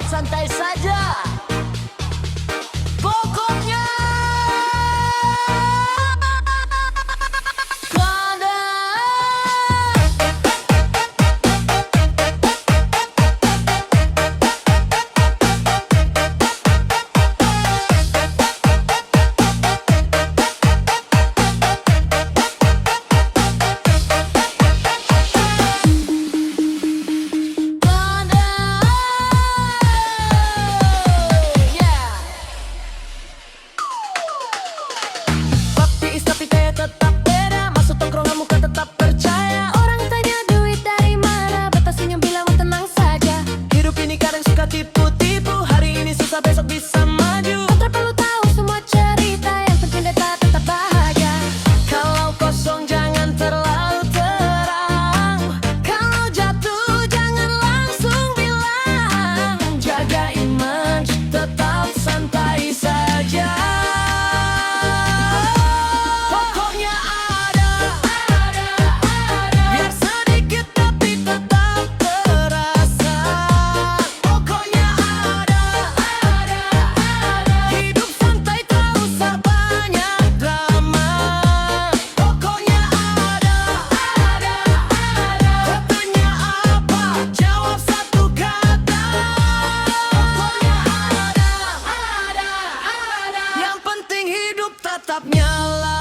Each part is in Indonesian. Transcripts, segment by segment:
santai saja. Pokoknya tetap beda, masuk tongkrongan muka tetap percaya. Orang tanya duit dari mana, beta senyum bilang tenang saja. Hidup ini kadang suka tipu-tipu, hari ini susah besok bisa maju. Tak perlu tahu semua cerita, yang penting beta tetap bahagia. Kalau kosong jangan terlalu terang, kalau jatuh jangan langsung bilang. Jaga image, tetap santai saja. Tetap nyala.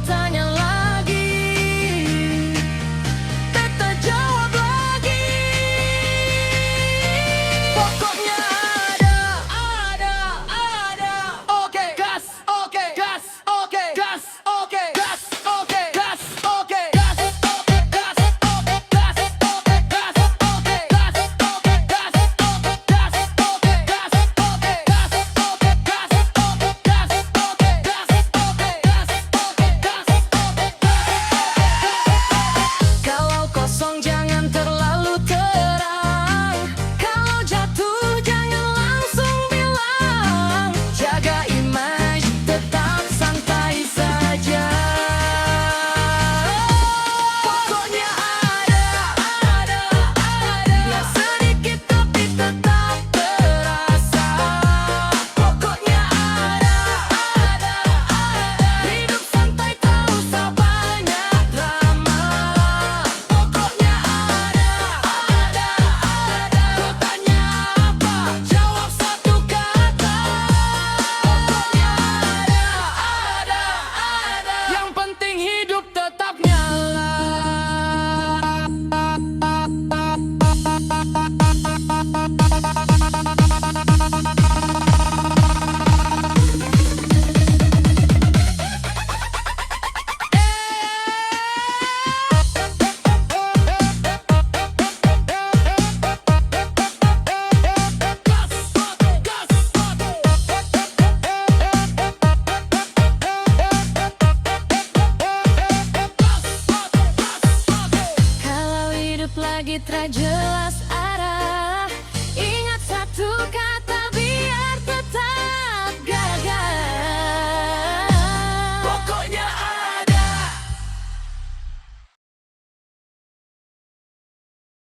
Tanya lagi, beta jawab lagi. Pokoknya ada. Oke, gas, oke, gas, oke, gas, oke, gas, oke, gas, oke, gas, oke, gas, oke, gas, oke, gas, oke, gas, oke, gas, oke, gas, oke, gas, oke, gas, oke, gas, oke, gas, oke, gas, oke, gas. Kalau kosong jangan terlalu terang, kalau jatuh jangan langsung bilang. Jaga image, tetap santai saja. Pokoknya ada. Biar sedikit tapi tetap terasa. Pokoknya ada. Hidup santai tak usah banyak drama. Pokoknya ada. Kau tanya apa? Jawab satu kata. Pokoknya ada. Yang penting hidup tetap nyala. Kalau hidup lagi tragedi,